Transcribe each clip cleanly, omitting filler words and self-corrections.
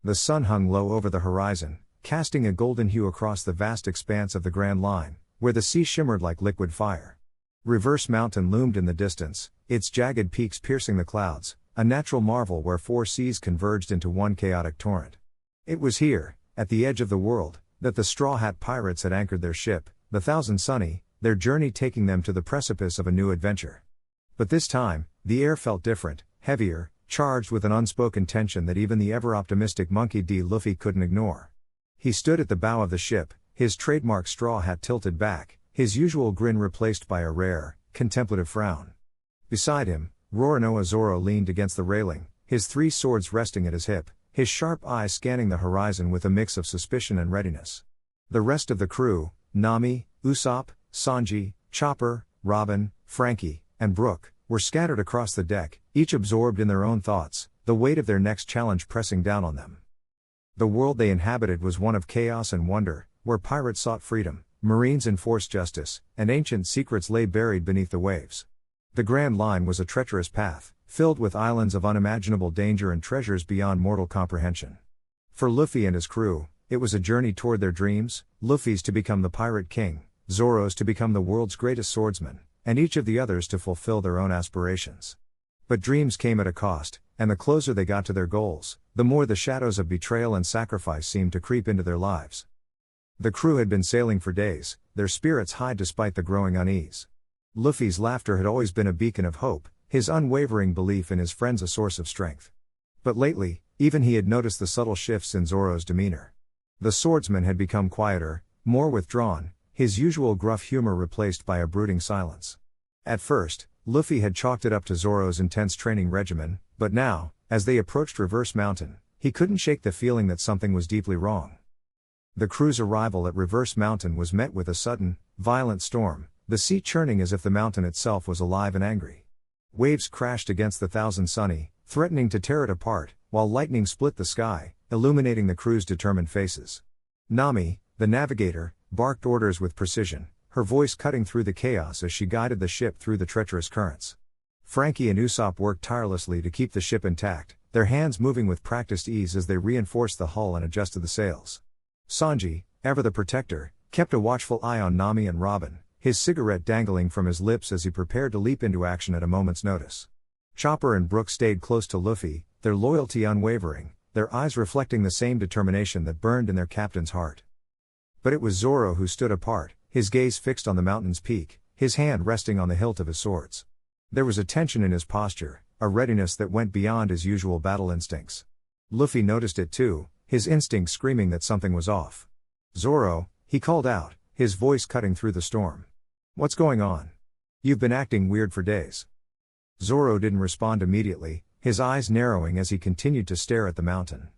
The sun hung low over the horizon, casting a golden hue across the vast expanse of the Grand Line, where the sea shimmered like liquid fire. Reverse Mountain loomed in the distance, its jagged peaks piercing the clouds, a natural marvel where four seas converged into one chaotic torrent. It was here, at the edge of the world, that the Straw Hat Pirates had anchored their ship, the Thousand Sunny, their journey taking them to the precipice of a new adventure. But this time, the air felt different, heavier, charged with an unspoken tension that even the ever-optimistic Monkey D. Luffy couldn't ignore. He stood at the bow of the ship, his trademark straw hat tilted back, his usual grin replaced by a rare, contemplative frown. Beside him, Roronoa Zoro leaned against the railing, his three swords resting at his hip, his sharp eyes scanning the horizon with a mix of suspicion and readiness. The rest of the crew, Nami, Usopp, Sanji, Chopper, Robin, Frankie, and Brook, were scattered across the deck, each absorbed in their own thoughts, the weight of their next challenge pressing down on them. The world they inhabited was one of chaos and wonder, where pirates sought freedom, marines enforced justice, and ancient secrets lay buried beneath the waves. The Grand Line was a treacherous path, filled with islands of unimaginable danger and treasures beyond mortal comprehension. For Luffy and his crew, it was a journey toward their dreams, Luffy's to become the Pirate King, Zoro's to become the world's greatest swordsman, and each of the others to fulfill their own aspirations. But dreams came at a cost, and the closer they got to their goals, the more the shadows of betrayal and sacrifice seemed to creep into their lives. The crew had been sailing for days, their spirits high despite the growing unease. Luffy's laughter had always been a beacon of hope, his unwavering belief in his friends a source of strength. But lately, even he had noticed the subtle shifts in Zoro's demeanor. The swordsman had become quieter, more withdrawn, his usual gruff humor replaced by a brooding silence. At first, Luffy had chalked it up to Zoro's intense training regimen, but now, as they approached Reverse Mountain, he couldn't shake the feeling that something was deeply wrong. The crew's arrival at Reverse Mountain was met with a sudden, violent storm, the sea churning as if the mountain itself was alive and angry. Waves crashed against the Thousand Sunny, threatening to tear it apart, while lightning split the sky, illuminating the crew's determined faces. Nami, the navigator, barked orders with precision, her voice cutting through the chaos as she guided the ship through the treacherous currents. Frankie and Usopp worked tirelessly to keep the ship intact, their hands moving with practiced ease as they reinforced the hull and adjusted the sails. Sanji, ever the protector, kept a watchful eye on Nami and Robin, his cigarette dangling from his lips as he prepared to leap into action at a moment's notice. Chopper and Brook stayed close to Luffy, their loyalty unwavering, their eyes reflecting the same determination that burned in their captain's heart. But it was Zoro who stood apart, his gaze fixed on the mountain's peak, his hand resting on the hilt of his swords. There was a tension in his posture, a readiness that went beyond his usual battle instincts. Luffy noticed it too, his instinct screaming that something was off. "Zoro," he called out, his voice cutting through the storm. "What's going on? You've been acting weird for days." Zoro didn't respond immediately, his eyes narrowing as he continued to stare at the mountain.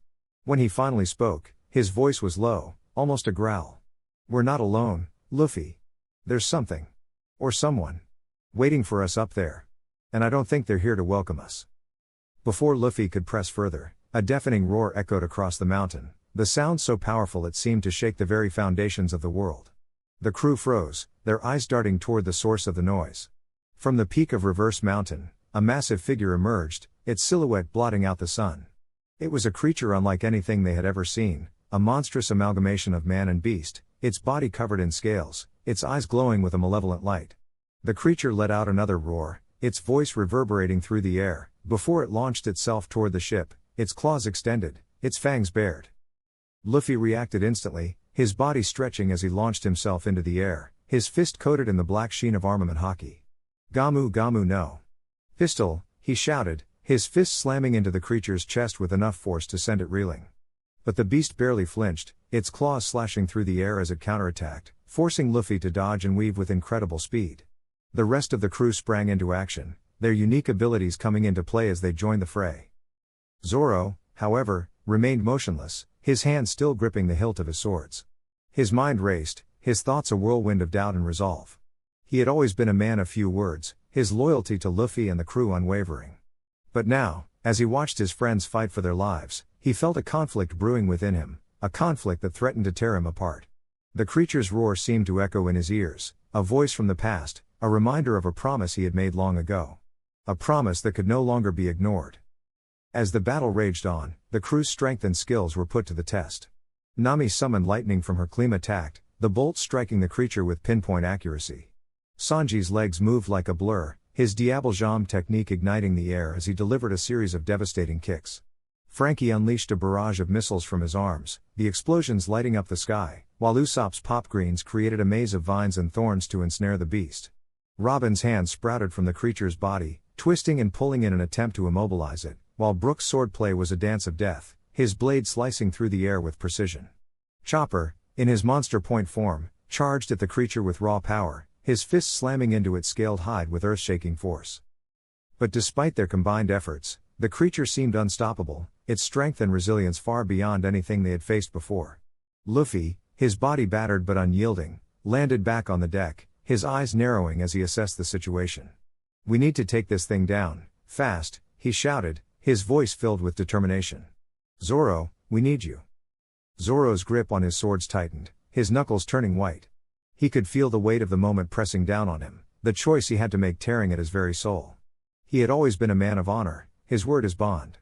When he finally spoke, his voice was low, almost a growl. "We're not alone, Luffy. There's something. Or someone. Waiting for us up there. And I don't think they're here to welcome us." Before Luffy could press further, a deafening roar echoed across the mountain, the sound so powerful it seemed to shake the very foundations of the world. The crew froze, their eyes darting toward the source of the noise. From the peak of Reverse Mountain, a massive figure emerged, its silhouette blotting out the sun. It was a creature unlike anything they had ever seen, a monstrous amalgamation of man and beast, its body covered in scales, its eyes glowing with a malevolent light. The creature let out another roar, its voice reverberating through the air, before it launched itself toward the ship, its claws extended, its fangs bared. Luffy reacted instantly, his body stretching as he launched himself into the air, his fist coated in the black sheen of armament hockey. "Gamu Gamu no. Pistol," he shouted, his fist slamming into the creature's chest with enough force to send it reeling. But the beast barely flinched, its claws slashing through the air as it counterattacked, forcing Luffy to dodge and weave with incredible speed. The rest of the crew sprang into action, their unique abilities coming into play as they joined the fray. Zoro, however, remained motionless, his hand still gripping the hilt of his swords. His mind raced, his thoughts a whirlwind of doubt and resolve. He had always been a man of few words, his loyalty to Luffy and the crew unwavering. But now, as he watched his friends fight for their lives, he felt a conflict brewing within him, a conflict that threatened to tear him apart. The creature's roar seemed to echo in his ears, a voice from the past, a reminder of a promise he had made long ago. A promise that could no longer be ignored. As the battle raged on, the crew's strength and skills were put to the test. Nami summoned lightning from her Klima tact, the bolt striking the creature with pinpoint accuracy. Sanji's legs moved like a blur, his Diable Jambe technique igniting the air as he delivered a series of devastating kicks. Frankie unleashed a barrage of missiles from his arms, the explosions lighting up the sky, while Usopp's pop greens created a maze of vines and thorns to ensnare the beast. Robin's hands sprouted from the creature's body, twisting and pulling in an attempt to immobilize it, while Brook's swordplay was a dance of death, his blade slicing through the air with precision. Chopper, in his monster point form, charged at the creature with raw power, his fists slamming into its scaled hide with earth-shaking force. But despite their combined efforts, the creature seemed unstoppable, its strength and resilience far beyond anything they had faced before. Luffy, his body battered but unyielding, landed back on the deck, his eyes narrowing as he assessed the situation. "We need to take this thing down, fast," he shouted, his voice filled with determination. "Zoro, we need you." Zoro's grip on his swords tightened, his knuckles turning white. He could feel the weight of the moment pressing down on him, the choice he had to make tearing at his very soul. He had always been a man of honor, his word his bond.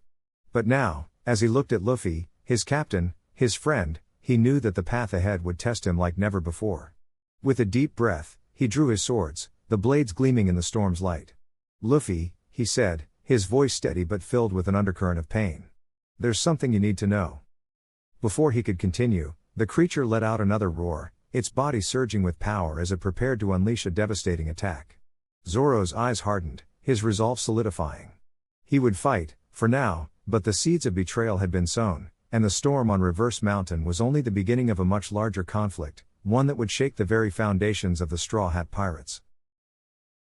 But now, as he looked at Luffy, his captain, his friend, he knew that the path ahead would test him like never before. With a deep breath, he drew his swords, the blades gleaming in the storm's light. "Luffy," he said, his voice steady but filled with an undercurrent of pain. "There's something you need to know." Before he could continue, the creature let out another roar, its body surging with power as it prepared to unleash a devastating attack. Zoro's eyes hardened, his resolve solidifying. He would fight, for now, but the seeds of betrayal had been sown, and the storm on Reverse Mountain was only the beginning of a much larger conflict, one that would shake the very foundations of the Straw Hat Pirates.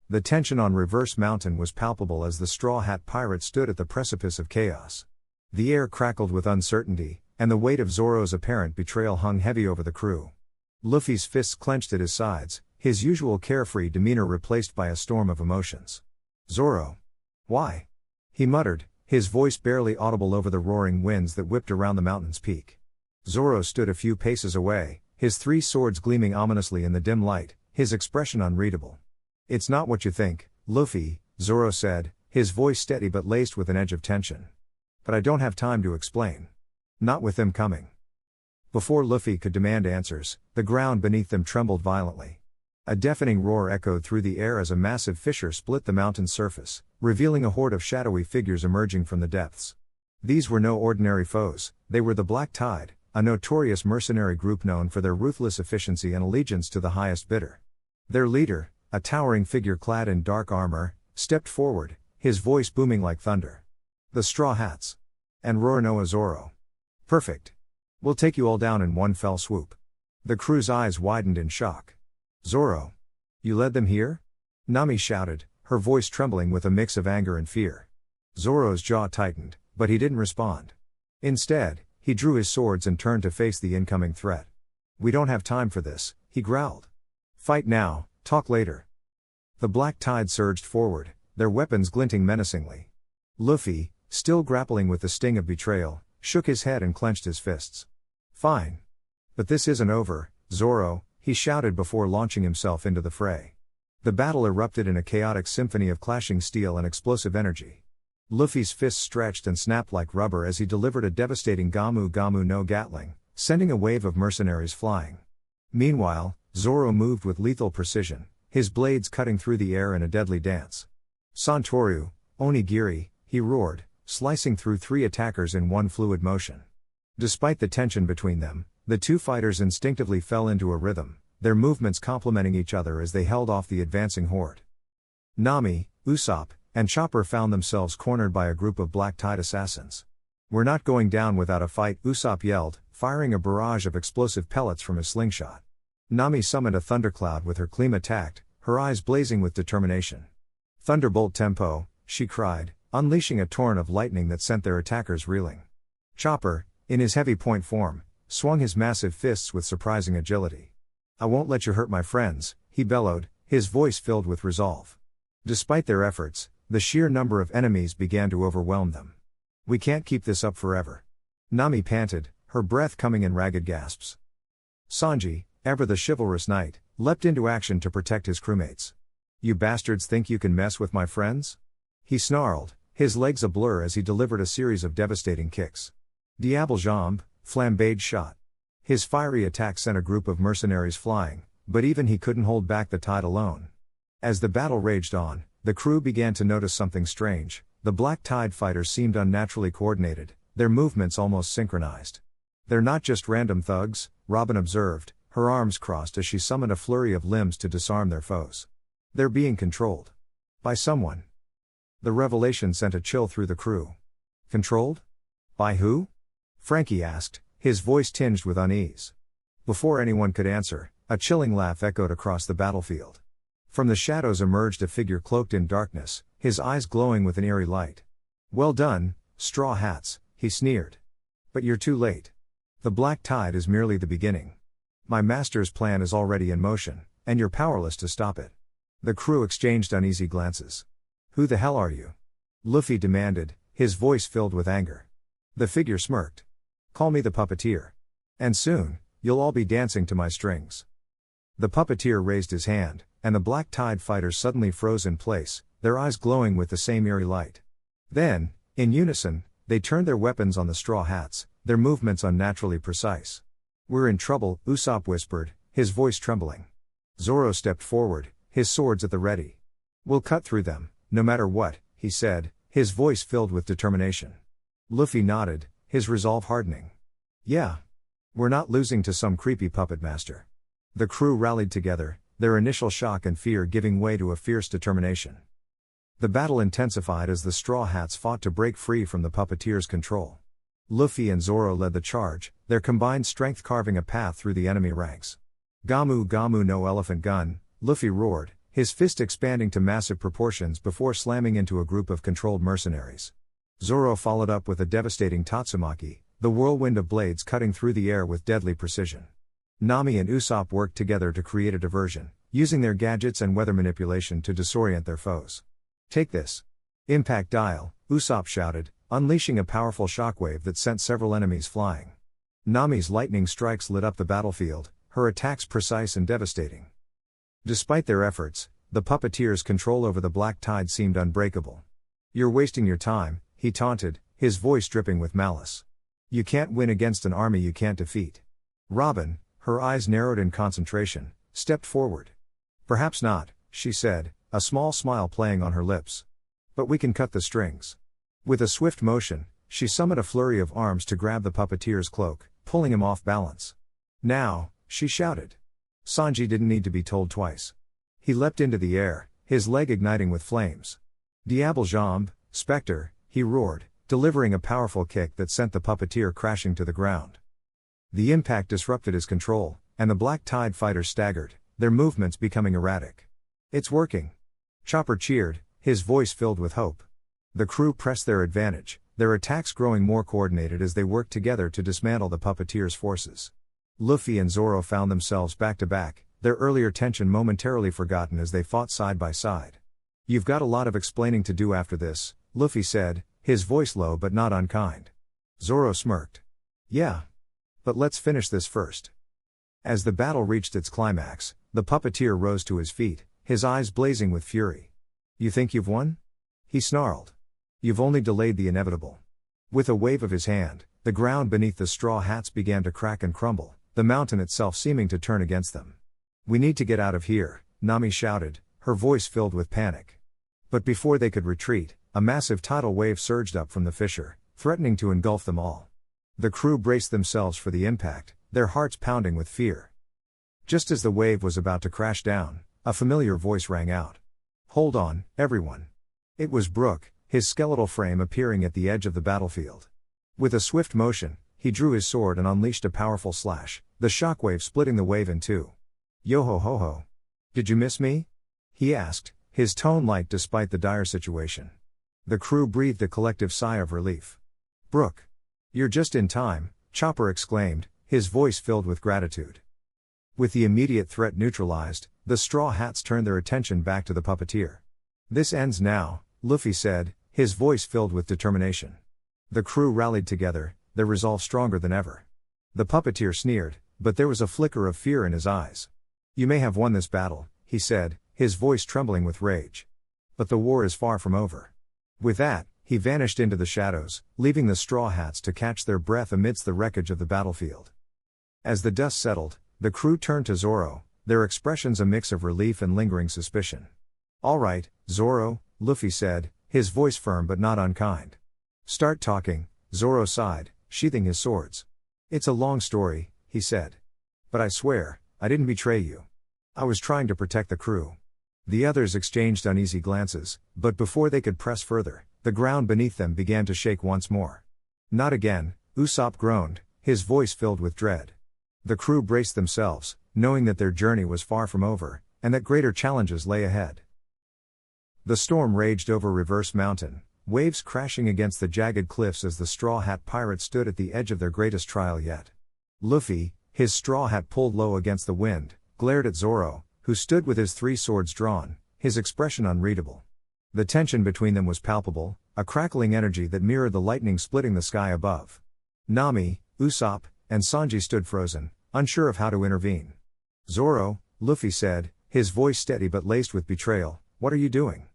The tension on Reverse Mountain was palpable as the Straw Hat Pirates stood at the precipice of chaos. The air crackled with uncertainty, and the weight of Zoro's apparent betrayal hung heavy over the crew. Luffy's fists clenched at his sides, his usual carefree demeanor replaced by a storm of emotions. "Zoro. Why?" he muttered, his voice barely audible over the roaring winds that whipped around the mountain's peak. Zoro stood a few paces away, his three swords gleaming ominously in the dim light, his expression unreadable. "It's not what you think, Luffy," Zoro said, his voice steady but laced with an edge of tension. "But I don't have time to explain. Not with them coming." Before Luffy could demand answers, the ground beneath them trembled violently. A deafening roar echoed through the air as a massive fissure split the mountain's surface, revealing a horde of shadowy figures emerging from the depths. These were no ordinary foes, they were the Black Tide, a notorious mercenary group known for their ruthless efficiency and allegiance to the highest bidder. Their leader, a towering figure clad in dark armor, stepped forward, his voice booming like thunder. "The Straw Hats. And Roronoa Zoro. Perfect. We'll take you all down in one fell swoop." The crew's eyes widened in shock. "Zoro. You led them here?" Nami shouted, her voice trembling with a mix of anger and fear. Zoro's jaw tightened, but he didn't respond. Instead, he drew his swords and turned to face the incoming threat. "We don't have time for this," he growled. "Fight now, talk later." The Black Tide surged forward, their weapons glinting menacingly. Luffy, still grappling with the sting of betrayal, shook his head and clenched his fists. "Fine. But this isn't over, Zoro," he shouted before launching himself into the fray. The battle erupted in a chaotic symphony of clashing steel and explosive energy. Luffy's fists stretched and snapped like rubber as he delivered a devastating Gamu Gamu no Gatling, sending a wave of mercenaries flying. Meanwhile, Zoro moved with lethal precision, his blades cutting through the air in a deadly dance. "Santoru, Onigiri," he roared, slicing through three attackers in one fluid motion. Despite the tension between them, the two fighters instinctively fell into a rhythm, their movements complementing each other as they held off the advancing horde. Nami, Usopp, and Chopper found themselves cornered by a group of Black Tide assassins. "We're not going down without a fight," Usopp yelled, firing a barrage of explosive pellets from his slingshot. Nami summoned a thundercloud with her Klima tact, her eyes blazing with determination. "Thunderbolt tempo," she cried, unleashing a torrent of lightning that sent their attackers reeling. Chopper, in his heavy point form, swung his massive fists with surprising agility. "I won't let you hurt my friends," he bellowed, his voice filled with resolve. Despite their efforts, the sheer number of enemies began to overwhelm them. "We can't keep this up forever." Nami panted, her breath coming in ragged gasps. Sanji, ever the chivalrous knight, leapt into action to protect his crewmates. "You bastards think you can mess with my friends?" he snarled, his legs a blur as he delivered a series of devastating kicks. Diable jambe, flambéed shot. His fiery attack sent a group of mercenaries flying, but even he couldn't hold back the tide alone. As the battle raged on, the crew began to notice something strange. The Black Tide fighters seemed unnaturally coordinated, their movements almost synchronized. "They're not just random thugs," Robin observed, her arms crossed as she summoned a flurry of limbs to disarm their foes. "They're being controlled. By someone." The revelation sent a chill through the crew. "Controlled? By who?" Frankie asked, his voice tinged with unease. Before anyone could answer, a chilling laugh echoed across the battlefield. From the shadows emerged a figure cloaked in darkness, his eyes glowing with an eerie light. "Well done, Straw Hats," he sneered. "But you're too late. The Black Tide is merely the beginning. My master's plan is already in motion, and you're powerless to stop it." The crew exchanged uneasy glances. "Who the hell are you?" Luffy demanded, his voice filled with anger. The figure smirked. "Call me the puppeteer. And soon, you'll all be dancing to my strings." The puppeteer raised his hand, and the Black Tide fighters suddenly froze in place, their eyes glowing with the same eerie light. Then, in unison, they turned their weapons on the Straw Hats, their movements unnaturally precise. "We're in trouble," Usopp whispered, his voice trembling. Zoro stepped forward, his swords at the ready. "We'll cut through them, no matter what," he said, his voice filled with determination. Luffy nodded, his resolve hardening. "Yeah. We're not losing to some creepy puppet master." The crew rallied together, their initial shock and fear giving way to a fierce determination. The battle intensified as the Straw Hats fought to break free from the puppeteer's control. Luffy and Zoro led the charge, their combined strength carving a path through the enemy ranks. "Gamu Gamu no elephant gun," Luffy roared, his fist expanding to massive proportions before slamming into a group of controlled mercenaries. Zoro followed up with a devastating Tatsumaki, the whirlwind of blades cutting through the air with deadly precision. Nami and Usopp worked together to create a diversion, using their gadgets and weather manipulation to disorient their foes. "Take this." "Impact dial," Usopp shouted, unleashing a powerful shockwave that sent several enemies flying. Nami's lightning strikes lit up the battlefield, her attacks precise and devastating. Despite their efforts, the puppeteer's control over the Black Tide seemed unbreakable. "You're wasting your time," he taunted, his voice dripping with malice. "You can't win against an army you can't defeat." Robin, her eyes narrowed in concentration, stepped forward. "Perhaps not," she said, a small smile playing on her lips. "But we can cut the strings." With a swift motion, she summoned a flurry of arms to grab the puppeteer's cloak, pulling him off balance. "Now," she shouted. Sanji didn't need to be told twice. He leapt into the air, his leg igniting with flames. "Diable jambe, Spectre," he roared, delivering a powerful kick that sent the puppeteer crashing to the ground. The impact disrupted his control, and the Black Tide fighters staggered, their movements becoming erratic. "It's working." Chopper cheered, his voice filled with hope. The crew pressed their advantage, their attacks growing more coordinated as they worked together to dismantle the puppeteer's forces. Luffy and Zoro found themselves back to back, their earlier tension momentarily forgotten as they fought side by side. "You've got a lot of explaining to do after this," Luffy said, his voice low but not unkind. Zoro smirked. "Yeah. But let's finish this first." As the battle reached its climax, the puppeteer rose to his feet, his eyes blazing with fury. "You think you've won?" he snarled. "You've only delayed the inevitable." With a wave of his hand, the ground beneath the Straw Hats began to crack and crumble, the mountain itself seeming to turn against them. "We need to get out of here," Nami shouted, her voice filled with panic. But before they could retreat, a massive tidal wave surged up from the fissure, threatening to engulf them all. The crew braced themselves for the impact, their hearts pounding with fear. Just as the wave was about to crash down, a familiar voice rang out. "Hold on, everyone." It was Brook, his skeletal frame appearing at the edge of the battlefield. With a swift motion, he drew his sword and unleashed a powerful slash, the shockwave splitting the wave in two. "Yo ho ho ho. Did you miss me?" he asked, his tone light despite the dire situation. The crew breathed a collective sigh of relief. "Brook. You're just in time," Chopper exclaimed, his voice filled with gratitude. With the immediate threat neutralized, the Straw Hats turned their attention back to the puppeteer. "This ends now," Luffy said, his voice filled with determination. The crew rallied together, their resolve stronger than ever. The puppeteer sneered, but there was a flicker of fear in his eyes. "You may have won this battle," he said, his voice trembling with rage. "But the war is far from over." With that, he vanished into the shadows, leaving the Straw Hats to catch their breath amidst the wreckage of the battlefield. As the dust settled, the crew turned to Zoro, their expressions a mix of relief and lingering suspicion. "All right, Zoro," Luffy said, his voice firm but not unkind. "Start talking," Zoro sighed, sheathing his swords. "It's a long story," he said. "But I swear, I didn't betray you. I was trying to protect the crew." The others exchanged uneasy glances, but before they could press further, the ground beneath them began to shake once more. "Not again," Usopp groaned, his voice filled with dread. The crew braced themselves, knowing that their journey was far from over, and that greater challenges lay ahead. The storm raged over Reverse Mountain, waves crashing against the jagged cliffs as the Straw Hat pirates stood at the edge of their greatest trial yet. Luffy, his straw hat pulled low against the wind, glared at Zoro, who stood with his 3 swords drawn, his expression unreadable. The tension between them was palpable, a crackling energy that mirrored the lightning splitting the sky above. Nami, Usopp, and Sanji stood frozen, unsure of how to intervene. "Zoro," Luffy said, his voice steady but laced with betrayal, "what are you doing?"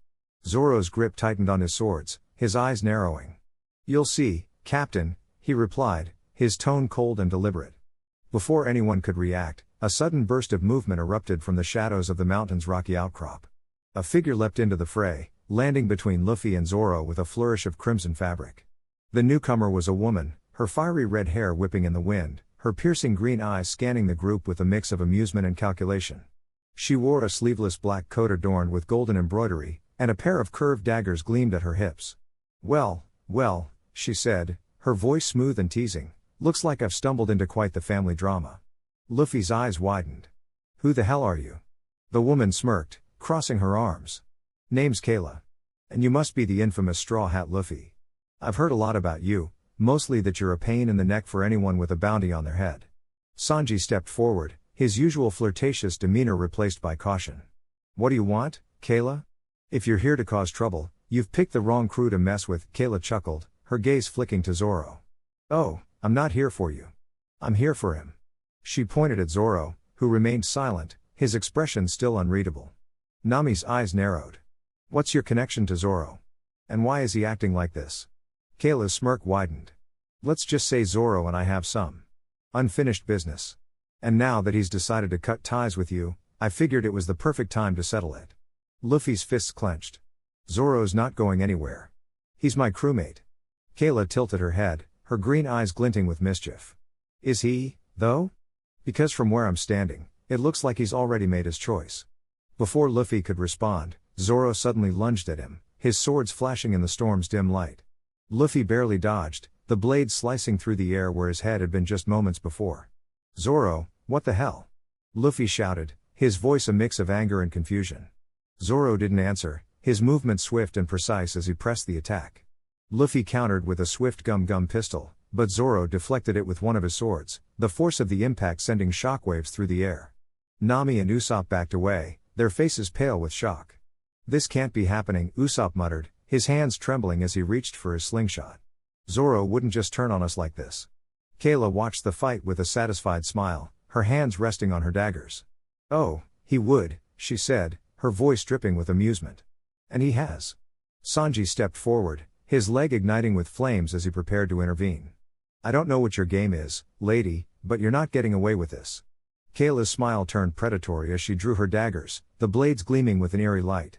Zoro's grip tightened on his swords, his eyes narrowing. "You'll see, Captain," he replied, his tone cold and deliberate. Before anyone could react, a sudden burst of movement erupted from the shadows of the mountain's rocky outcrop. A figure leapt into the fray, landing between Luffy and Zoro with a flourish of crimson fabric. The newcomer was a woman, her fiery red hair whipping in the wind, her piercing green eyes scanning the group with a mix of amusement and calculation. She wore a sleeveless black coat adorned with golden embroidery, and a pair of curved daggers gleamed at her hips. Well, she said, her voice smooth and teasing, "looks like I've stumbled into quite the family drama." Luffy's eyes widened. "Who the hell are you?" The woman smirked, crossing her arms. "Name's Kayla. And you must be the infamous Straw Hat Luffy. I've heard a lot about you, mostly that you're a pain in the neck for anyone with a bounty on their head." Sanji stepped forward, his usual flirtatious demeanor replaced by caution. "What do you want, Kayla? If you're here to cause trouble, you've picked the wrong crew to mess with," Kayla chuckled, her gaze flicking to Zoro. "Oh, I'm not here for you. I'm here for him." She pointed at Zoro, who remained silent, his expression still unreadable. Nami's eyes narrowed. "What's your connection to Zoro? And why is he acting like this?" Kayla's smirk widened. "Let's just say Zoro and I have some unfinished business. And now that he's decided to cut ties with you, I figured it was the perfect time to settle it." Luffy's fists clenched. "Zoro's not going anywhere. He's my crewmate." Kayla tilted her head, her green eyes glinting with mischief. "Is he, though? Because from where I'm standing, it looks like he's already made his choice." Before Luffy could respond, Zoro suddenly lunged at him, his swords flashing in the storm's dim light. Luffy barely dodged, the blade slicing through the air where his head had been just moments before. "Zoro, what the hell?" Luffy shouted, his voice a mix of anger and confusion. Zoro didn't answer, his movement swift and precise as he pressed the attack. Luffy countered with a swift gum pistol, but Zoro deflected it with one of his swords, the force of the impact sending shockwaves through the air. Nami and Usopp backed away, their faces pale with shock. "This can't be happening," Usopp muttered, his hands trembling as he reached for his slingshot. "Zoro wouldn't just turn on us like this." Kayla watched the fight with a satisfied smile, her hands resting on her daggers. "Oh, he would," she said, her voice dripping with amusement. "And he has." Sanji stepped forward, his leg igniting with flames as he prepared to intervene. "I don't know what your game is, lady, but you're not getting away with this." Kayla's smile turned predatory as she drew her daggers, the blades gleaming with an eerie light.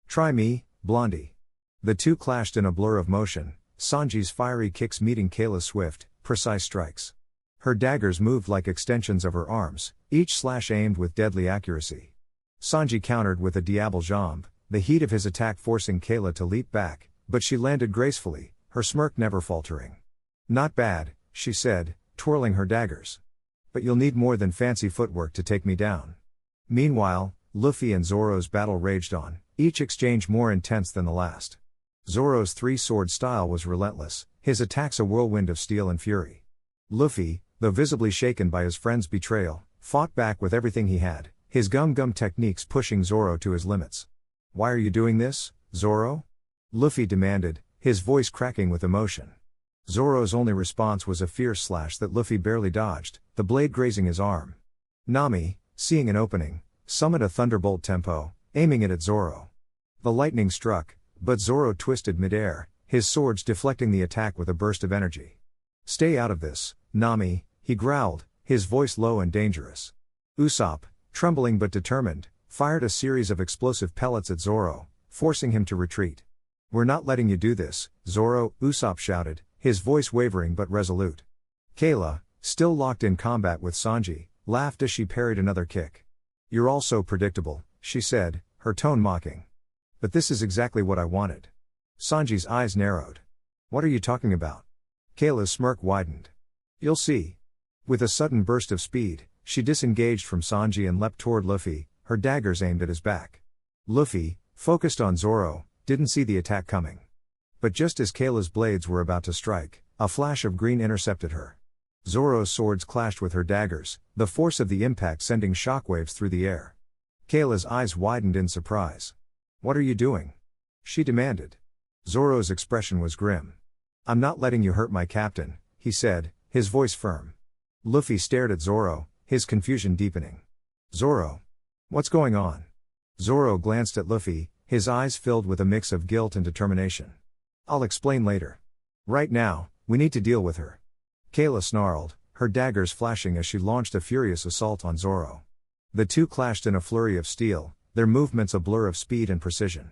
"Try me, Blondie." The two clashed in a blur of motion, Sanji's fiery kicks meeting Kayla's swift, precise strikes. Her daggers moved like extensions of her arms, each slash aimed with deadly accuracy. Sanji countered with a diable jambe, the heat of his attack forcing Kayla to leap back, but she landed gracefully, her smirk never faltering. "Not bad," she said, twirling her daggers. "But you'll need more than fancy footwork to take me down." Meanwhile, Luffy and Zoro's battle raged on, each exchange more intense than the last. Zoro's three-sword style was relentless, his attacks a whirlwind of steel and fury. Luffy, though visibly shaken by his friend's betrayal, fought back with everything he had, his gum techniques pushing Zoro to his limits. "Why are you doing this, Zoro?" Luffy demanded, his voice cracking with emotion. Zoro's only response was a fierce slash that Luffy barely dodged, the blade grazing his arm. Nami, seeing an opening, summoned a thunderbolt tempo, aiming it at Zoro. The lightning struck, but Zoro twisted midair, his swords deflecting the attack with a burst of energy. "Stay out of this, Nami," he growled, his voice low and dangerous. Usopp, trembling but determined, fired a series of explosive pellets at Zoro, forcing him to retreat. "We're not letting you do this, Zoro," Usopp shouted, his voice wavering but resolute. Kayla, still locked in combat with Sanji, laughed as she parried another kick. "You're all so predictable," she said, her tone mocking. "But this is exactly what I wanted." Sanji's eyes narrowed. "What are you talking about?" Kayla's smirk widened. "You'll see." With a sudden burst of speed, she disengaged from Sanji and leapt toward Luffy, her daggers aimed at his back. Luffy, focused on Zoro, didn't see the attack coming. But just as Kayla's blades were about to strike, a flash of green intercepted her. Zoro's swords clashed with her daggers, the force of the impact sending shockwaves through the air. Kayla's eyes widened in surprise. "What are you doing?" she demanded. Zoro's expression was grim. "I'm not letting you hurt my captain," he said, his voice firm. Luffy stared at Zoro, his confusion deepening. "Zoro. What's going on?" Zoro glanced at Luffy, his eyes filled with a mix of guilt and determination. "I'll explain later. Right now, we need to deal with her." Kayla snarled, her daggers flashing as she launched a furious assault on Zoro. The two clashed in a flurry of steel, their movements a blur of speed and precision.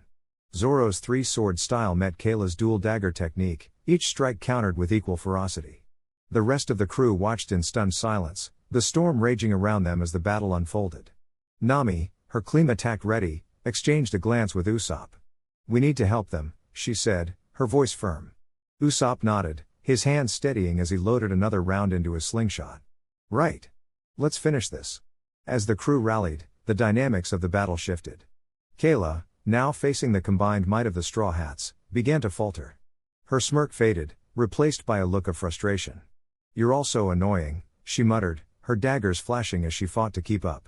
Zoro's three-sword style met Kayla's dual dagger technique, each strike countered with equal ferocity. The rest of the crew watched in stunned silence, the storm raging around them as the battle unfolded. Nami, her claim attack ready, exchanged a glance with Usopp. "We need to help them," she said, her voice firm. Usopp nodded, his hands steadying as he loaded another round into his slingshot. "Right. Let's finish this." As the crew rallied, the dynamics of the battle shifted. Kayla, now facing the combined might of the Straw Hats, began to falter. Her smirk faded, replaced by a look of frustration. "You're all so annoying," she muttered, her daggers flashing as she fought to keep up.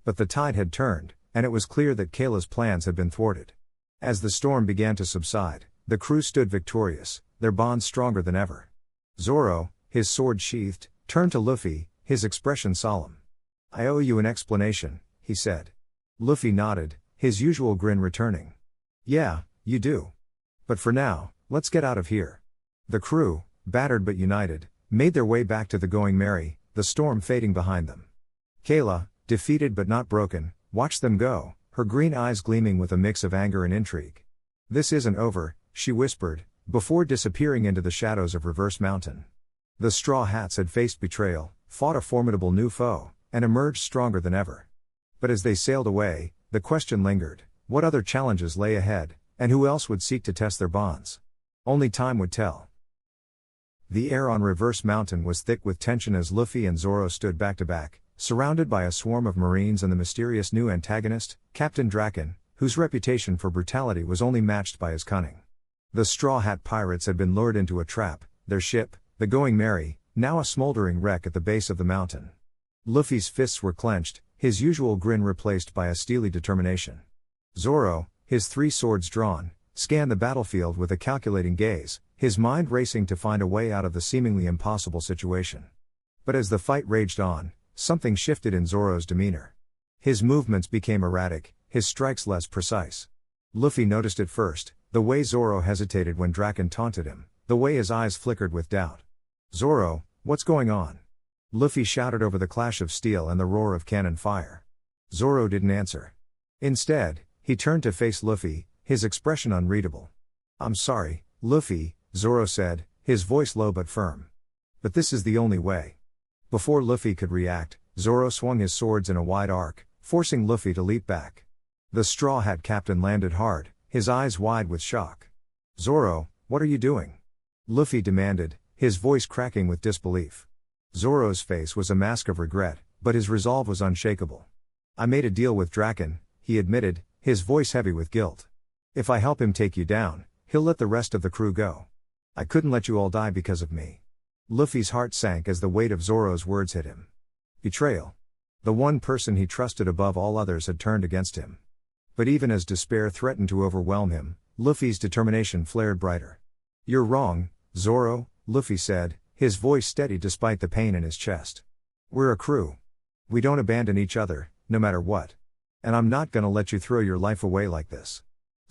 But the tide had turned, and it was clear that Kayla's plans had been thwarted. As the storm began to subside, the crew stood victorious, their bonds stronger than ever. Zoro, his sword sheathed, turned to Luffy, his expression solemn. "I owe you an explanation," he said. Luffy nodded, his usual grin returning. "Yeah, you do. But for now, let's get out of here." The crew, battered but united, made their way back to the Going Merry, the storm fading behind them. Kayla, defeated but not broken, watched them go, her green eyes gleaming with a mix of anger and intrigue. "This isn't over," she whispered, before disappearing into the shadows of Reverse Mountain. The Straw Hats had faced betrayal, fought a formidable new foe, and emerged stronger than ever. But as they sailed away, the question lingered: what other challenges lay ahead, and who else would seek to test their bonds? Only time would tell. The air on Reverse Mountain was thick with tension as Luffy and Zoro stood back to back, surrounded by a swarm of Marines and the mysterious new antagonist, Captain Draken, whose reputation for brutality was only matched by his cunning. The Straw Hat Pirates had been lured into a trap, their ship, the Going Merry, now a smoldering wreck at the base of the mountain. Luffy's fists were clenched, his usual grin replaced by a steely determination. Zoro, his three swords drawn, scanned the battlefield with a calculating gaze, his mind racing to find a way out of the seemingly impossible situation. But as the fight raged on, something shifted in Zoro's demeanor. His movements became erratic, his strikes less precise. Luffy noticed it first, the way Zoro hesitated when Draken taunted him, the way his eyes flickered with doubt. "Zoro, what's going on?" Luffy shouted over the clash of steel and the roar of cannon fire. Zoro didn't answer. Instead, he turned to face Luffy, his expression unreadable. "I'm sorry, Luffy," Zoro said, his voice low but firm. "But this is the only way." Before Luffy could react, Zoro swung his swords in a wide arc, forcing Luffy to leap back. The Straw Hat captain landed hard, his eyes wide with shock. "Zoro, what are you doing?" Luffy demanded, his voice cracking with disbelief. Zoro's face was a mask of regret, but his resolve was unshakable. "I made a deal with Draken," he admitted, his voice heavy with guilt. "If I help him take you down, he'll let the rest of the crew go. I couldn't let you all die because of me." Luffy's heart sank as the weight of Zoro's words hit him. Betrayal. The one person he trusted above all others had turned against him. But even as despair threatened to overwhelm him, Luffy's determination flared brighter. "You're wrong, Zoro," Luffy said, his voice steady despite the pain in his chest. "We're a crew. We don't abandon each other, no matter what. And I'm not gonna let you throw your life away like this."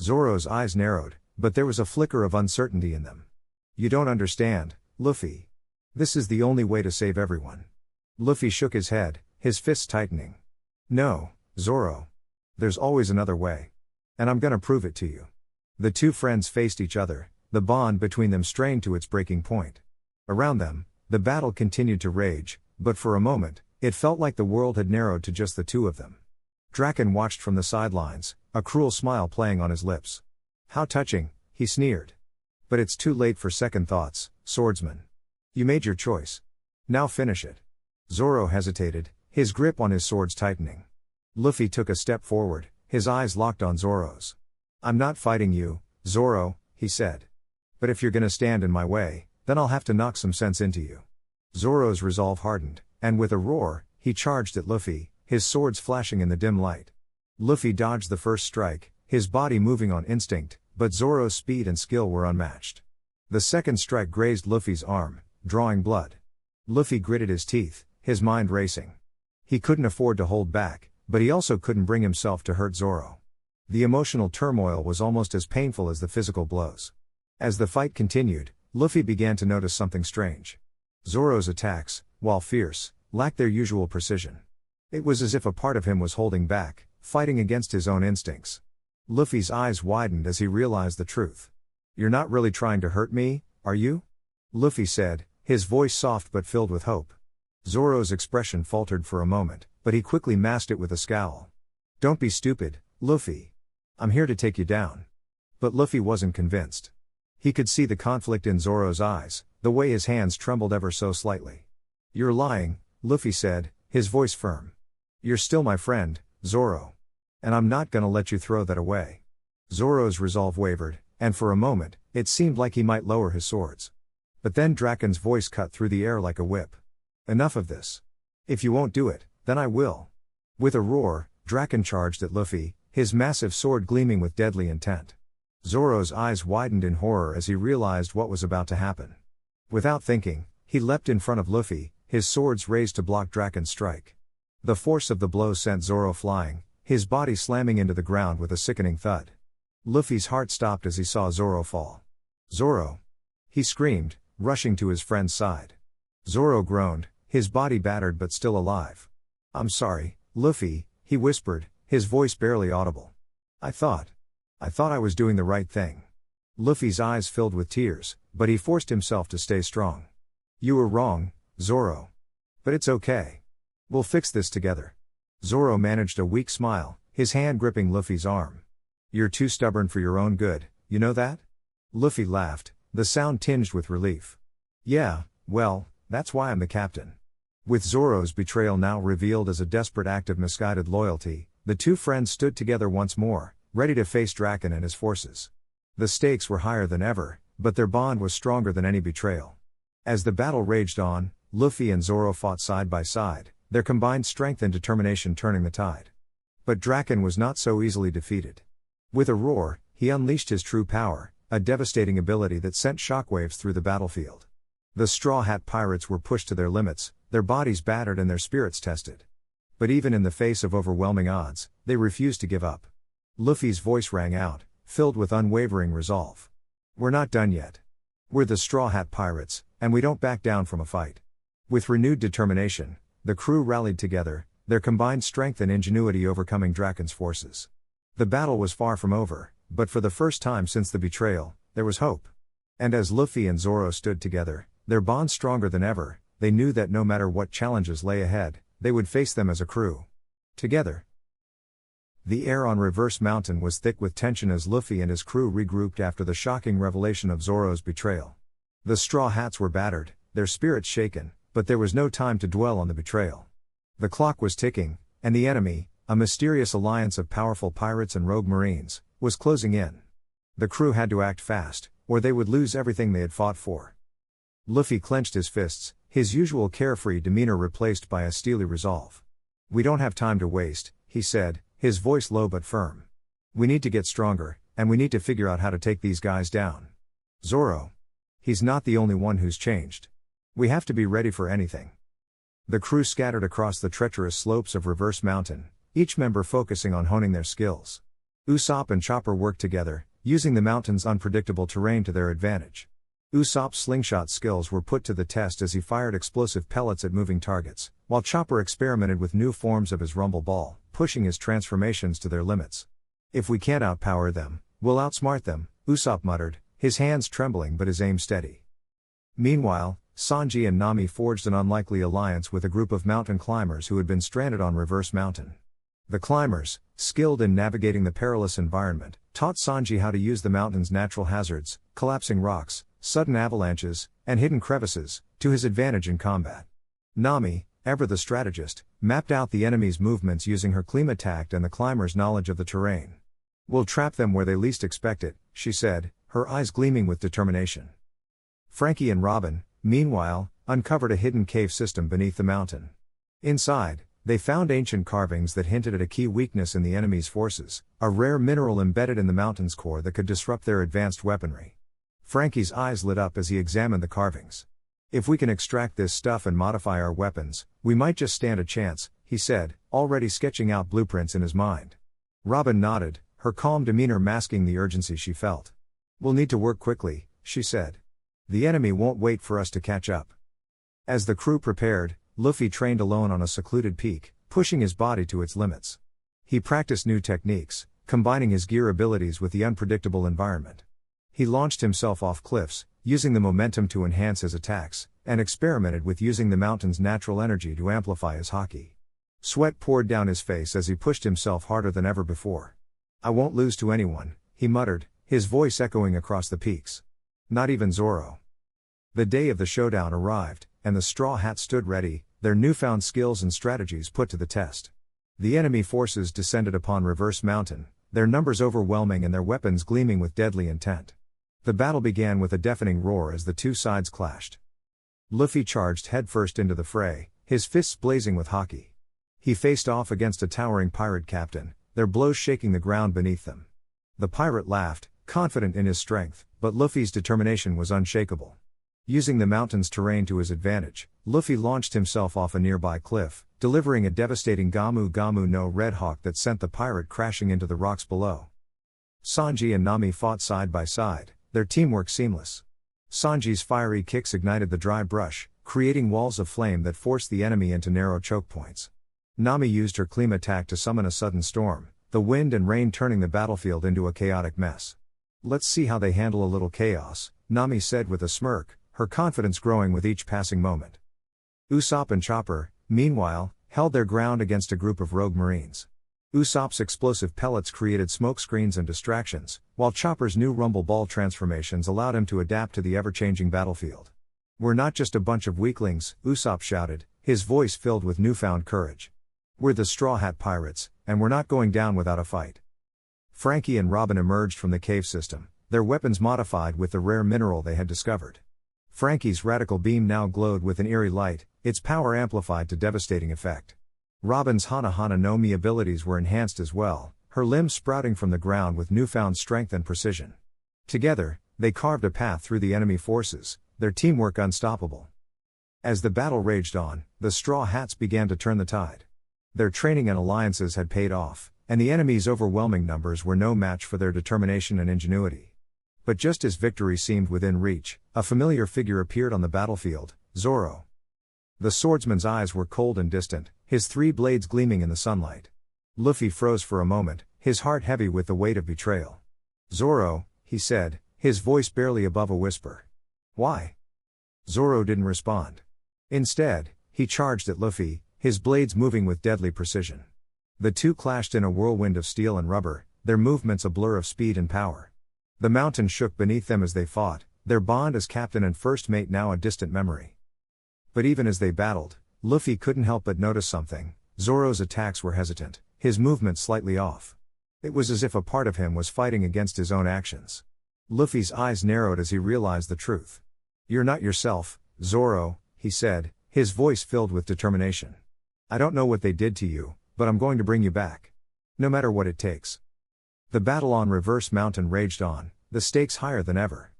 Zoro's eyes narrowed, but there was a flicker of uncertainty in them. "You don't understand, Luffy. This is the only way to save everyone." Luffy shook his head, his fists tightening. "No, Zoro. There's always another way. And I'm gonna prove it to you." The two friends faced each other, the bond between them strained to its breaking point. Around them, the battle continued to rage, but for a moment, it felt like the world had narrowed to just the two of them. Draken watched from the sidelines, a cruel smile playing on his lips. "How touching," he sneered. "But it's too late for second thoughts, swordsman. You made your choice. Now finish it." Zoro hesitated, his grip on his swords tightening. Luffy took a step forward, his eyes locked on Zoro's. "I'm not fighting you, Zoro," he said. "But if you're gonna stand in my way, then I'll have to knock some sense into you." Zoro's resolve hardened, and with a roar, he charged at Luffy, his swords flashing in the dim light. Luffy dodged the first strike, his body moving on instinct, but Zoro's speed and skill were unmatched. The second strike grazed Luffy's arm, drawing blood. Luffy gritted his teeth, his mind racing. He couldn't afford to hold back, but he also couldn't bring himself to hurt Zoro. The emotional turmoil was almost as painful as the physical blows. As the fight continued, Luffy began to notice something strange. Zoro's attacks, while fierce, lacked their usual precision. It was as if a part of him was holding back, fighting against his own instincts. Luffy's eyes widened as he realized the truth. "You're not really trying to hurt me, are you?" Luffy said, his voice soft but filled with hope. Zoro's expression faltered for a moment, but he quickly masked it with a scowl. "Don't be stupid, Luffy. I'm here to take you down." But Luffy wasn't convinced. He could see the conflict in Zoro's eyes, the way his hands trembled ever so slightly. "You're lying," Luffy said, his voice firm. "You're still my friend, Zoro. And I'm not gonna let you throw that away." Zoro's resolve wavered, and for a moment, it seemed like he might lower his swords. But then Draken's voice cut through the air like a whip. "Enough of this. If you won't do it, then I will." With a roar, Draken charged at Luffy, his massive sword gleaming with deadly intent. Zoro's eyes widened in horror as he realized what was about to happen. Without thinking, he leapt in front of Luffy, his swords raised to block Draken's strike. The force of the blow sent Zoro flying, his body slamming into the ground with a sickening thud. Luffy's heart stopped as he saw Zoro fall. "Zoro!" he screamed, rushing to his friend's side. Zoro groaned, his body battered but still alive. "I'm sorry, Luffy," he whispered, his voice barely audible. I thought I was doing the right thing." Luffy's eyes filled with tears, but he forced himself to stay strong. "You were wrong, Zoro. But it's okay. We'll fix this together." Zoro managed a weak smile, his hand gripping Luffy's arm. "You're too stubborn for your own good, you know that?" Luffy laughed, the sound tinged with relief. "Yeah, well, that's why I'm the captain." With Zoro's betrayal now revealed as a desperate act of misguided loyalty, the two friends stood together once more, ready to face Draken and his forces. The stakes were higher than ever, but their bond was stronger than any betrayal. As the battle raged on, Luffy and Zoro fought side by side, their combined strength and determination turning the tide. But Draken was not so easily defeated. With a roar, he unleashed his true power, a devastating ability that sent shockwaves through the battlefield. The Straw Hat Pirates were pushed to their limits, their bodies battered and their spirits tested. But even in the face of overwhelming odds, they refused to give up. Luffy's voice rang out, filled with unwavering resolve. "We're not done yet. We're the Straw Hat Pirates, and we don't back down from a fight." With renewed determination, the crew rallied together, their combined strength and ingenuity overcoming Draken's forces. The battle was far from over, but for the first time since the betrayal, there was hope. And as Luffy and Zoro stood together, their bond stronger than ever, they knew that no matter what challenges lay ahead, they would face them as a crew. Together. The air on Reverse Mountain was thick with tension as Luffy and his crew regrouped after the shocking revelation of Zoro's betrayal. The Straw Hats were battered, their spirits shaken, but there was no time to dwell on the betrayal. The clock was ticking, and the enemy, a mysterious alliance of powerful pirates and rogue marines, was closing in. The crew had to act fast, or they would lose everything they had fought for. Luffy clenched his fists, his usual carefree demeanor replaced by a steely resolve. "We don't have time to waste," he said, his voice low but firm. "We need to get stronger, and we need to figure out how to take these guys down. Zoro. He's not the only one who's changed. We have to be ready for anything." The crew scattered across the treacherous slopes of Reverse Mountain, each member focusing on honing their skills. Usopp and Chopper worked together, using the mountain's unpredictable terrain to their advantage. Usopp's slingshot skills were put to the test as he fired explosive pellets at moving targets, while Chopper experimented with new forms of his rumble ball, pushing his transformations to their limits. "If we can't outpower them, we'll outsmart them," Usopp muttered, his hands trembling but his aim steady. Meanwhile, Sanji and Nami forged an unlikely alliance with a group of mountain climbers who had been stranded on Reverse Mountain. The climbers, skilled in navigating the perilous environment, taught Sanji how to use the mountain's natural hazards, collapsing rocks, sudden avalanches, and hidden crevices, to his advantage in combat. Nami, ever the strategist, mapped out the enemy's movements using her Klimattact and the climbers' knowledge of the terrain. "We'll trap them where they least expect it," she said, her eyes gleaming with determination. Frankie and Robin, meanwhile, uncovered a hidden cave system beneath the mountain. Inside, they found ancient carvings that hinted at a key weakness in the enemy's forces, a rare mineral embedded in the mountain's core that could disrupt their advanced weaponry. Frankie's eyes lit up as he examined the carvings. "If we can extract this stuff and modify our weapons, we might just stand a chance," he said, already sketching out blueprints in his mind. Robin nodded, her calm demeanor masking the urgency she felt. "We'll need to work quickly," she said. "The enemy won't wait for us to catch up." As the crew prepared, Luffy trained alone on a secluded peak, pushing his body to its limits. He practiced new techniques, combining his gear abilities with the unpredictable environment. He launched himself off cliffs, using the momentum to enhance his attacks, and experimented with using the mountain's natural energy to amplify his haki. Sweat poured down his face as he pushed himself harder than ever before. "I won't lose to anyone," he muttered, his voice echoing across the peaks. "Not even Zoro." The day of the showdown arrived, and the Straw Hats stood ready, their newfound skills and strategies put to the test. The enemy forces descended upon Reverse Mountain, their numbers overwhelming and their weapons gleaming with deadly intent. The battle began with a deafening roar as the two sides clashed. Luffy charged headfirst into the fray, his fists blazing with haki. He faced off against a towering pirate captain, their blows shaking the ground beneath them. The pirate laughed, confident in his strength, but Luffy's determination was unshakable. Using the mountain's terrain to his advantage, Luffy launched himself off a nearby cliff, delivering a devastating Gamu Gamu no Red Hawk that sent the pirate crashing into the rocks below. Sanji and Nami fought side by side, their teamwork seamless. Sanji's fiery kicks ignited the dry brush, creating walls of flame that forced the enemy into narrow choke points. Nami used her Klimattact to summon a sudden storm, the wind and rain turning the battlefield into a chaotic mess. "Let's see how they handle a little chaos," Nami said with a smirk, her confidence growing with each passing moment. Usopp and Chopper, meanwhile, held their ground against a group of rogue marines. Usopp's explosive pellets created smoke screens and distractions, while Chopper's new rumble ball transformations allowed him to adapt to the ever-changing battlefield. "We're not just a bunch of weaklings," Usopp shouted, his voice filled with newfound courage. "We're the Straw Hat Pirates, and we're not going down without a fight." Frankie and Robin emerged from the cave system, their weapons modified with the rare mineral they had discovered. Frankie's radical beam now glowed with an eerie light, its power amplified to devastating effect. Robin's Hana Hana no Mi abilities were enhanced as well, her limbs sprouting from the ground with newfound strength and precision. Together, they carved a path through the enemy forces, their teamwork unstoppable. As the battle raged on, the Straw Hats began to turn the tide. Their training and alliances had paid off, and the enemy's overwhelming numbers were no match for their determination and ingenuity. But just as victory seemed within reach, a familiar figure appeared on the battlefield, Zoro. The swordsman's eyes were cold and distant, his three blades gleaming in the sunlight. Luffy froze for a moment, his heart heavy with the weight of betrayal. "Zoro," he said, his voice barely above a whisper. "Why?" Zoro didn't respond. Instead, he charged at Luffy, his blades moving with deadly precision. The two clashed in a whirlwind of steel and rubber, their movements a blur of speed and power. The mountain shook beneath them as they fought, their bond as captain and first mate now a distant memory. But even as they battled, Luffy couldn't help but notice something. Zoro's attacks were hesitant, his movement slightly off. It was as if a part of him was fighting against his own actions. Luffy's eyes narrowed as he realized the truth. "You're not yourself, Zoro," he said, his voice filled with determination. "I don't know what they did to you, but I'm going to bring you back. No matter what it takes." The battle on Reverse Mountain raged on, the stakes higher than ever.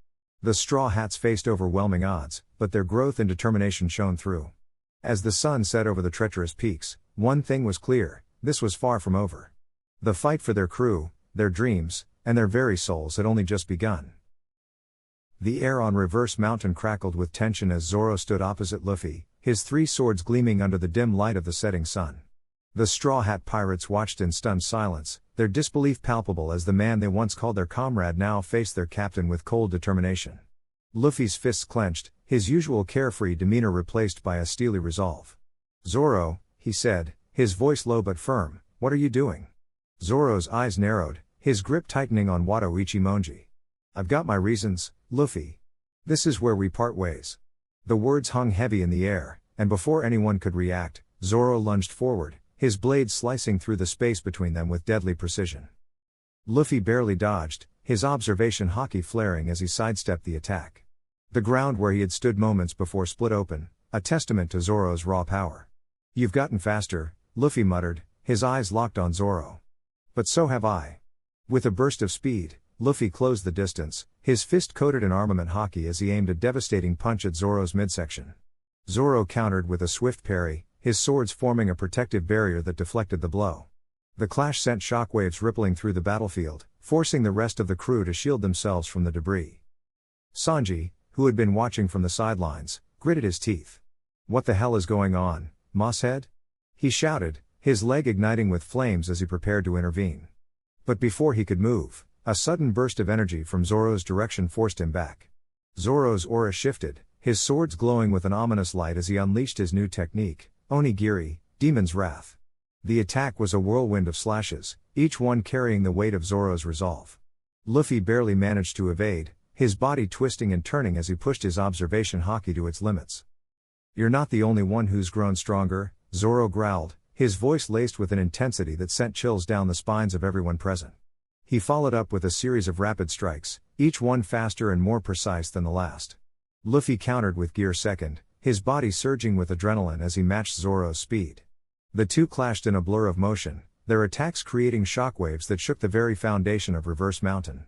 The Straw Hats faced overwhelming odds, but their growth and determination shone through. As the sun set over the treacherous peaks, one thing was clear: this was far from over. The fight for their crew, their dreams, and their very souls had only just begun. The air on Reverse Mountain crackled with tension as Zoro stood opposite Luffy, his three swords gleaming under the dim light of the setting sun. The Straw Hat Pirates watched in stunned silence, their disbelief palpable as the man they once called their comrade now faced their captain with cold determination. Luffy's fists clenched, his usual carefree demeanor replaced by a steely resolve. "Zoro," he said, his voice low but firm, "what are you doing?" Zoro's eyes narrowed, his grip tightening on Wado Ichimonji. "I've got my reasons, Luffy. This is where we part ways." The words hung heavy in the air, and before anyone could react, Zoro lunged forward, his blade slicing through the space between them with deadly precision. Luffy barely dodged, his observation haki flaring as he sidestepped the attack. The ground where he had stood moments before split open, a testament to Zoro's raw power. "You've gotten faster," Luffy muttered, his eyes locked on Zoro. "But so have I." With a burst of speed, Luffy closed the distance, his fist coated in armament haki as he aimed a devastating punch at Zoro's midsection. Zoro countered with a swift parry, his swords forming a protective barrier that deflected the blow. The clash sent shockwaves rippling through the battlefield, forcing the rest of the crew to shield themselves from the debris. Sanji, who had been watching from the sidelines, gritted his teeth. "What the hell is going on, Mosshead?" he shouted, his leg igniting with flames as he prepared to intervene. But before he could move, a sudden burst of energy from Zoro's direction forced him back. Zoro's aura shifted, his swords glowing with an ominous light as he unleashed his new technique, Onigiri, Demon's Wrath. The attack was a whirlwind of slashes, each one carrying the weight of Zoro's resolve. Luffy barely managed to evade, his body twisting and turning as he pushed his observation haki to its limits. "You're not the only one who's grown stronger," Zoro growled, his voice laced with an intensity that sent chills down the spines of everyone present. He followed up with a series of rapid strikes, each one faster and more precise than the last. Luffy countered with gear second, his body surging with adrenaline as he matched Zoro's speed. The two clashed in a blur of motion, their attacks creating shockwaves that shook the very foundation of Reverse Mountain.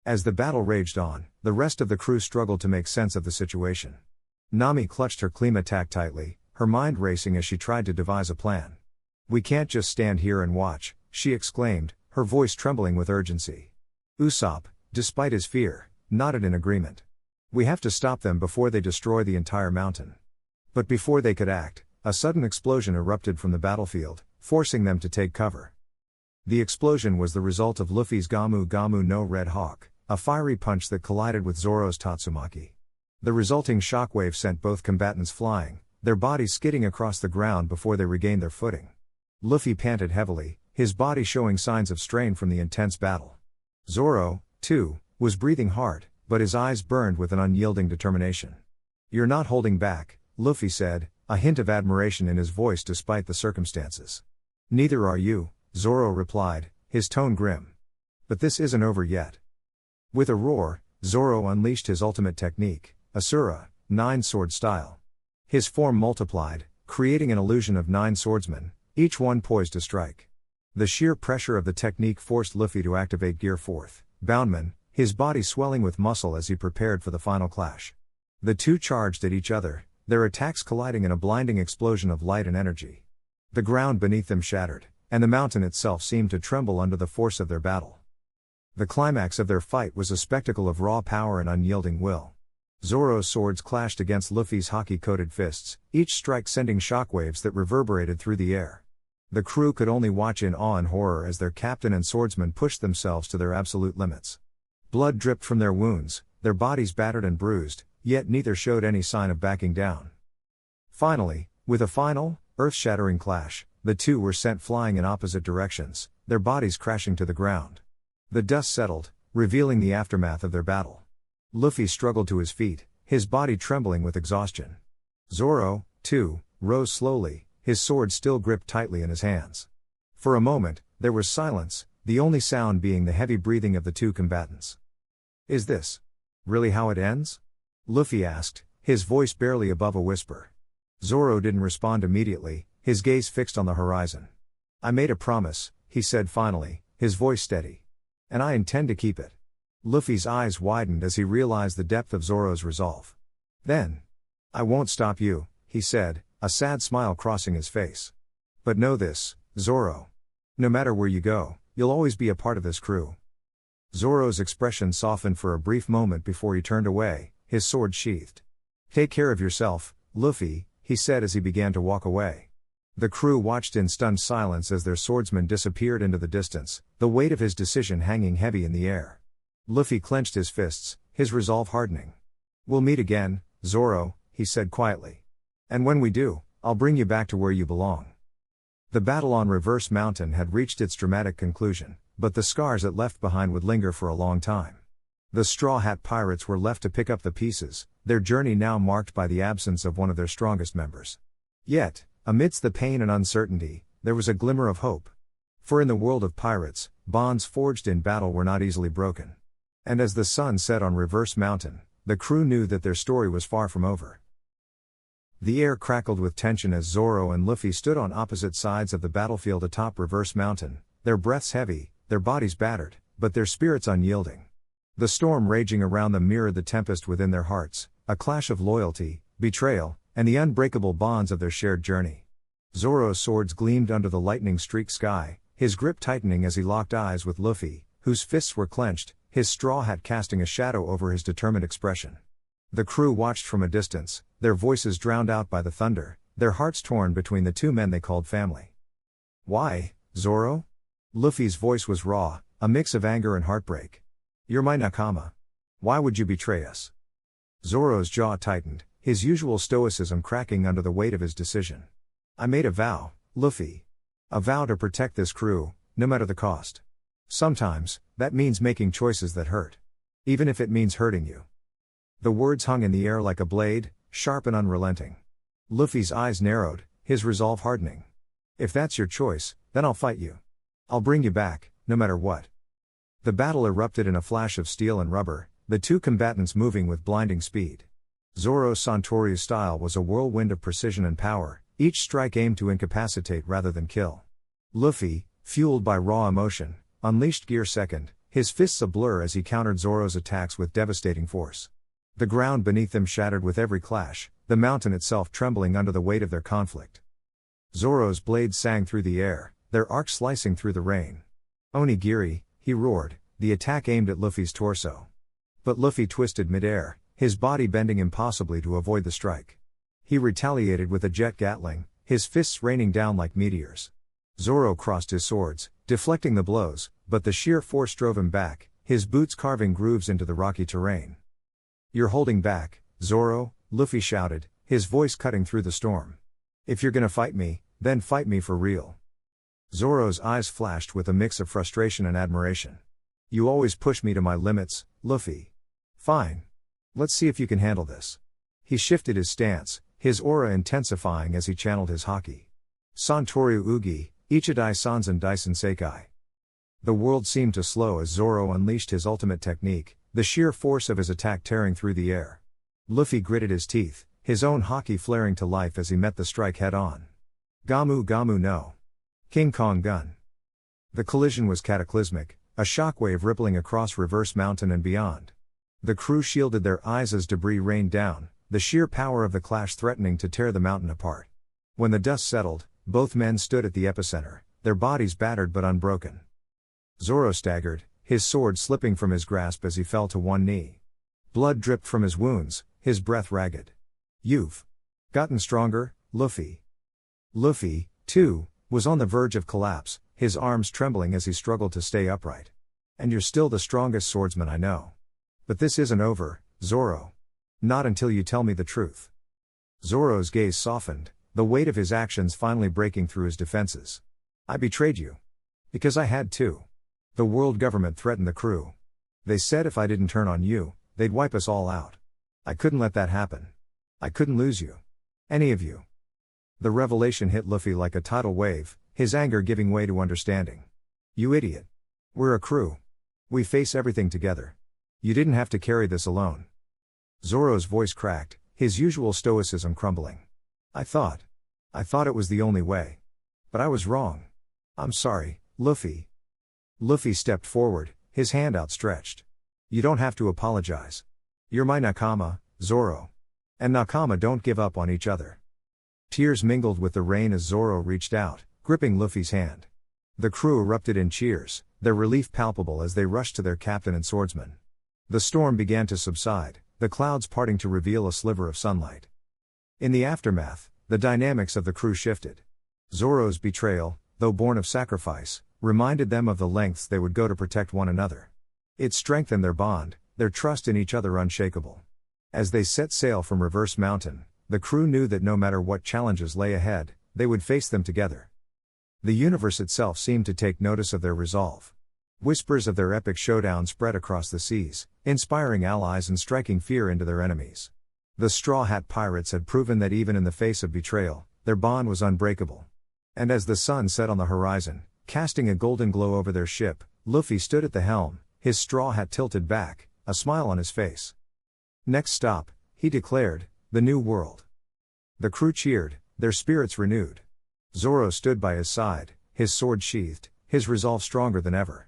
As the battle raged on, the rest of the crew struggled to make sense of the situation. Nami clutched her clean attack tightly, her mind racing as she tried to devise a plan. "We can't just stand here and watch," she exclaimed, her voice trembling with urgency. Usopp, despite his fear, nodded in agreement. "We have to stop them before they destroy the entire mountain." But before they could act, a sudden explosion erupted from the battlefield, forcing them to take cover. The explosion was the result of Luffy's Gamu Gamu no Red Hawk, a fiery punch that collided with Zoro's Tatsumaki. The resulting shockwave sent both combatants flying, their bodies skidding across the ground before they regained their footing. Luffy panted heavily, his body showing signs of strain from the intense battle. Zoro, too, was breathing hard, but his eyes burned with an unyielding determination. "You're not holding back," Luffy said, a hint of admiration in his voice despite the circumstances. "Neither are you," Zoro replied, his tone grim. "But this isn't over yet." With a roar, Zoro unleashed his ultimate technique, Asura, 9-sword style. His form multiplied, creating an illusion of 9 swordsmen, each one poised to strike. The sheer pressure of the technique forced Luffy to activate Gear 4th, Boundman, his body swelling with muscle as he prepared for the final clash. The two charged at each other, their attacks colliding in a blinding explosion of light and energy. The ground beneath them shattered, and the mountain itself seemed to tremble under the force of their battle. The climax of their fight was a spectacle of raw power and unyielding will. Zoro's swords clashed against Luffy's haki-coated fists, each strike sending shockwaves that reverberated through the air. The crew could only watch in awe and horror as their captain and swordsman pushed themselves to their absolute limits. Blood dripped from their wounds, their bodies battered and bruised, yet neither showed any sign of backing down. Finally, with a final, earth-shattering clash, the two were sent flying in opposite directions, their bodies crashing to the ground. The dust settled, revealing the aftermath of their battle. Luffy struggled to his feet, his body trembling with exhaustion. Zoro, too, rose slowly, his sword still gripped tightly in his hands. For a moment, there was silence, the only sound being the heavy breathing of the two combatants. "Is this really how it ends?" Luffy asked, his voice barely above a whisper. Zoro didn't respond immediately, his gaze fixed on the horizon. "I made a promise," he said finally, his voice steady. "And I intend to keep it." Luffy's eyes widened as he realized the depth of Zoro's resolve. "Then, I won't stop you," he said, a sad smile crossing his face. "But know this, Zoro. No matter where you go, you'll always be a part of this crew." Zoro's expression softened for a brief moment before he turned away, his sword sheathed. "Take care of yourself, Luffy," he said as he began to walk away. The crew watched in stunned silence as their swordsman disappeared into the distance, the weight of his decision hanging heavy in the air. Luffy clenched his fists, his resolve hardening. "We'll meet again, Zoro," he said quietly. "And when we do, I'll bring you back to where you belong." The battle on Reverse Mountain had reached its dramatic conclusion, but the scars it left behind would linger for a long time. The Straw Hat Pirates were left to pick up the pieces, their journey now marked by the absence of one of their strongest members. Yet, amidst the pain and uncertainty, there was a glimmer of hope. For in the world of pirates, bonds forged in battle were not easily broken. And as the sun set on Reverse Mountain, the crew knew that their story was far from over. The air crackled with tension as Zoro and Luffy stood on opposite sides of the battlefield atop Reverse Mountain, their breaths heavy, their bodies battered, but their spirits unyielding. The storm raging around them mirrored the tempest within their hearts, a clash of loyalty, betrayal, and the unbreakable bonds of their shared journey. Zoro's swords gleamed under the lightning-streaked sky, his grip tightening as he locked eyes with Luffy, whose fists were clenched, his straw hat casting a shadow over his determined expression. The crew watched from a distance, their voices drowned out by the thunder, their hearts torn between the two men they called family. "Why, Zoro?" Luffy's voice was raw, a mix of anger and heartbreak. "You're my nakama. Why would you betray us?" Zoro's jaw tightened, his usual stoicism cracking under the weight of his decision. "I made a vow, Luffy. A vow to protect this crew, no matter the cost. Sometimes, that means making choices that hurt. Even if it means hurting you." The words hung in the air like a blade, sharp and unrelenting. Luffy's eyes narrowed, his resolve hardening. "If that's your choice, then I'll fight you. I'll bring you back, no matter what." The battle erupted in a flash of steel and rubber, the two combatants moving with blinding speed. Zoro Santoriu's style was a whirlwind of precision and power, each strike aimed to incapacitate rather than kill. Luffy, fueled by raw emotion, unleashed gear second, his fists a blur as he countered Zoro's attacks with devastating force. The ground beneath them shattered with every clash, the mountain itself trembling under the weight of their conflict. Zoro's blades sang through the air, their arcs slicing through the rain. "Onigiri," he roared, the attack aimed at Luffy's torso. But Luffy twisted mid-air, his body bending impossibly to avoid the strike. He retaliated with a jet gatling, his fists raining down like meteors. Zoro crossed his swords, deflecting the blows, but the sheer force drove him back, his boots carving grooves into the rocky terrain. "You're holding back, Zoro," Luffy shouted, his voice cutting through the storm. "If you're gonna fight me, then fight me for real." Zoro's eyes flashed with a mix of frustration and admiration. "You always push me to my limits, Luffy. Fine. Let's see if you can handle this." He shifted his stance, his aura intensifying as he channeled his haki. "Santoriu Ugi, Ichidai Sanzen Daisen Seikai." The world seemed to slow as Zoro unleashed his ultimate technique, the sheer force of his attack tearing through the air. Luffy gritted his teeth, his own haki flaring to life as he met the strike head-on. Gamu Gamu no. King Kong Gun. The collision was cataclysmic, a shockwave rippling across Reverse Mountain and beyond. The crew shielded their eyes as debris rained down, the sheer power of the clash threatening to tear the mountain apart. When the dust settled, both men stood at the epicenter, their bodies battered but unbroken. Zoro staggered, his sword slipping from his grasp as he fell to one knee. Blood dripped from his wounds, his breath ragged. "You've gotten stronger, Luffy." Luffy, too, was on the verge of collapse, his arms trembling as he struggled to stay upright. "And you're still the strongest swordsman I know. But this isn't over, Zoro. Not until you tell me the truth." Zoro's gaze softened, the weight of his actions finally breaking through his defenses. "I betrayed you. Because I had to. The world government threatened the crew. They said if I didn't turn on you, they'd wipe us all out. I couldn't let that happen. I couldn't lose you. Any of you." The revelation hit Luffy like a tidal wave, his anger giving way to understanding. "You idiot. We're a crew. We face everything together. You didn't have to carry this alone." Zoro's voice cracked, his usual stoicism crumbling. I thought it was the only way. But I was wrong. I'm sorry, Luffy." Luffy stepped forward, his hand outstretched. "You don't have to apologize. You're my nakama, Zoro. And nakama don't give up on each other." Tears mingled with the rain as Zoro reached out, gripping Luffy's hand. The crew erupted in cheers, their relief palpable as they rushed to their captain and swordsman. The storm began to subside, the clouds parting to reveal a sliver of sunlight. In the aftermath, the dynamics of the crew shifted. Zoro's betrayal, though born of sacrifice, reminded them of the lengths they would go to protect one another. It strengthened their bond, their trust in each other unshakable. As they set sail from Reverse Mountain, the crew knew that no matter what challenges lay ahead, they would face them together. The universe itself seemed to take notice of their resolve. Whispers of their epic showdown spread across the seas, inspiring allies and striking fear into their enemies. The Straw Hat Pirates had proven that even in the face of betrayal, their bond was unbreakable. And as the sun set on the horizon, casting a golden glow over their ship, Luffy stood at the helm, his straw hat tilted back, a smile on his face. Next stop, he declared, the New World. The crew cheered, their spirits renewed. Zoro stood by his side, his sword sheathed, his resolve stronger than ever.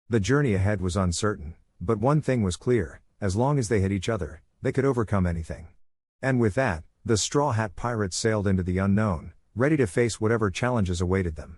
The journey ahead was uncertain, but one thing was clear: as long as they had each other, they could overcome anything. And with that, the Straw Hat Pirates sailed into the unknown, ready to face whatever challenges awaited them.